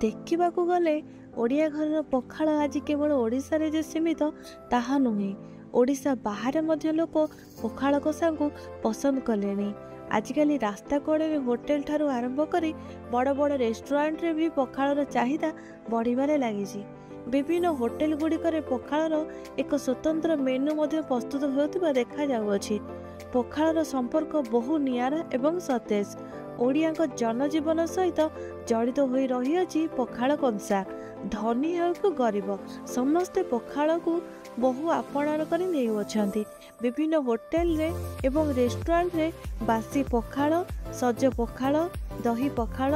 ଦେଖିବାକୁ ଗଲେ ଓଡ଼ିଆ ଘରର ପଖାଳ ଆଜି କେବଳ ଓଡ଼ିଶାରେ ଯେ ସୀମିତ ତାହା ନୁହେଁ। ଓଡ଼ିଶା ବାହାରେ ମଧ୍ୟ ଲୋକ ପଖାଳ କଷାକୁ ପସନ୍ଦ କଲେଣି। ଆଜିକାଲି ରାସ୍ତା କଡ଼ରେ ହୋଟେଲ ଠାରୁ ଆରମ୍ଭ କରି ବଡ଼ ବଡ଼ ରେଷ୍ଟୁରାଣ୍ଟରେ ବି ପଖାଳର ଚାହିଦା ବଢ଼ିବାରେ ଲାଗିଛି। ବିଭିନ୍ନ ହୋଟେଲ ଗୁଡ଼ିକରେ ପଖାଳର ଏକ ସ୍ୱତନ୍ତ୍ର ମେନୁ ମଧ୍ୟ ପ୍ରସ୍ତୁତ ହେଉଥିବା ଦେଖାଯାଉଅଛି। ପଖାଳର ସମ୍ପର୍କ ବହୁ ନିଆରା ଏବଂ ସତେଜ। ଓଡ଼ିଆଙ୍କ ଜନଜୀବନ ସହିତ ଜଡ଼ିତ ହୋଇ ରହିଅଛି ପଖାଳ କଂସା। ଧନୀ ହେଉ କି ଗରିବ ସମସ୍ତେ ପଖାଳକୁ ବହୁ ଆପଣାର କରି ନେଉଅଛନ୍ତି। ବିଭିନ୍ନ ହୋଟେଲରେ ଏବଂ ରେଷ୍ଟୁରାଣ୍ଟରେ ବାସି ପଖାଳ, ସଜ ପଖାଳ, ଦହି ପଖାଳ,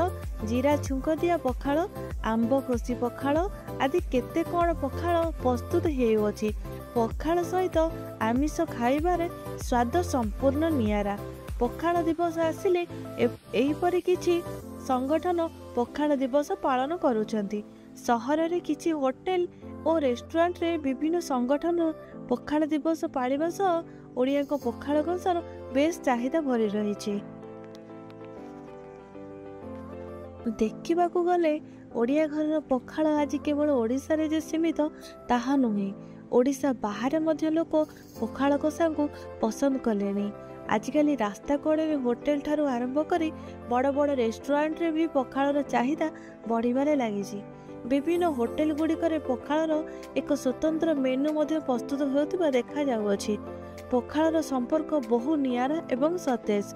ଜିରା ଛୁଙ୍କ ଦିଆ ପଖାଳ, ଆମ୍ବ କଷି ପଖାଳ ଆଦି କେତେ କ'ଣ ପଖାଳ ପ୍ରସ୍ତୁତ ହେଉଅଛି। ପଖାଳ ସହିତ ଆମିଷ ଖାଇବାରେ ସ୍ୱାଦ ସମ୍ପୂର୍ଣ୍ଣ ନିଆରା। ପଖାଳ ଦିବସ ଆସିଲେ ଏହିପରି କିଛି ସଂଗଠନ ପଖାଳ ଦିବସ ପାଳନ କରୁଛନ୍ତି। ସହରରେ କିଛି ହୋଟେଲ ଓ ରେଷ୍ଟୁରାଣ୍ଟରେ ବିଭିନ୍ନ ସଂଗଠନ ପଖାଳ ଦିବସ ପାଳିବା ସହ ଓଡ଼ିଆଙ୍କ ପଖାଳ କଂସାର ବେଶ୍ ଚାହିଦା ଭରି ରହିଛି। ଦେଖିବାକୁ ଗଲେ ଓଡ଼ିଆ ଘରର ପଖାଳ ଆଜି କେବଳ ଓଡ଼ିଶାରେ ଯେ ସୀମିତ ତାହା ନୁହେଁ। ଓଡ଼ିଶା ବାହାରେ ମଧ୍ୟ ଲୋକ ପଖାଳ କଷାକୁ ପସନ୍ଦ କଲେଣି। ଆଜିକାଲି ରାସ୍ତା କଡ଼ରେ ହୋଟେଲ ଠାରୁ ଆରମ୍ଭ କରି ବଡ଼ ବଡ଼ ରେଷ୍ଟୁରାଣ୍ଟରେ ବି ପଖାଳର ଚାହିଦା ବଢ଼ିବାରେ ଲାଗିଛି। ବିଭିନ୍ନ ହୋଟେଲ ଗୁଡ଼ିକରେ ପଖାଳର ଏକ ସ୍ୱତନ୍ତ୍ର ମେନୁ ମଧ୍ୟ ପ୍ରସ୍ତୁତ ହେଉଥିବା ଦେଖାଯାଉଅଛି। ପଖାଳର ସମ୍ପର୍କ ବହୁ ନିଆରା ଏବଂ ସତେଜ।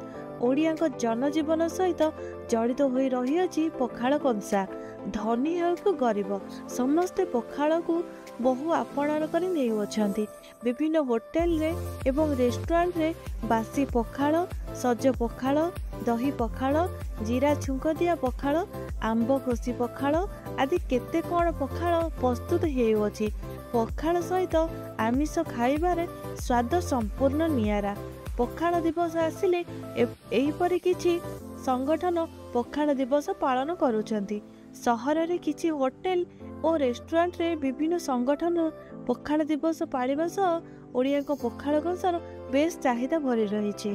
ଓଡ଼ିଆଙ୍କ ଜନଜୀବନ ସହିତ ଜଡ଼ିତ ହୋଇ ରହିଅଛି ପଖାଳ କଂସା। ଧନୀ ହେଉ କି ଗରିବ ସମସ୍ତେ ପଖାଳକୁ ବହୁ ଆପଣାର କରି ନେଉଅଛନ୍ତି। ବିଭିନ୍ନ ହୋଟେଲରେ ଏବଂ ରେଷ୍ଟୁରାଣ୍ଟରେ ବାସି ପଖାଳ, ସଜ ପଖାଳ, ଦହି ପଖାଳ, ଜିରା ଛୁଙ୍କ ଦିଆ ପଖାଳ, ଆମ୍ବ କଷି ପଖାଳ ଆଦି କେତେ କ'ଣ ପଖାଳ ପ୍ରସ୍ତୁତ ହେଉଅଛି। ପଖାଳ ସହିତ ଆମିଷ ଖାଇବାରେ ସ୍ୱାଦ ସମ୍ପୂର୍ଣ୍ଣ ନିଆରା। ପଖାଳ ଦିବସ ଆସିଲେ ଏହିପରି କିଛି ସଂଗଠନ ପଖାଳ ଦିବସ ପାଳନ କରୁଛନ୍ତି। ସହରରେ କିଛି ହୋଟେଲ ଓ ରେଷ୍ଟୁରାଣ୍ଟରେ ବିଭିନ୍ନ ସଂଗଠନ ପଖାଳ ଦିବସ ପାଳିବା ସହ ଓଡ଼ିଆଙ୍କ ପଖାଳ କଂସାର ବେଶ୍ ଚାହିଦା ଭରି ରହିଛି।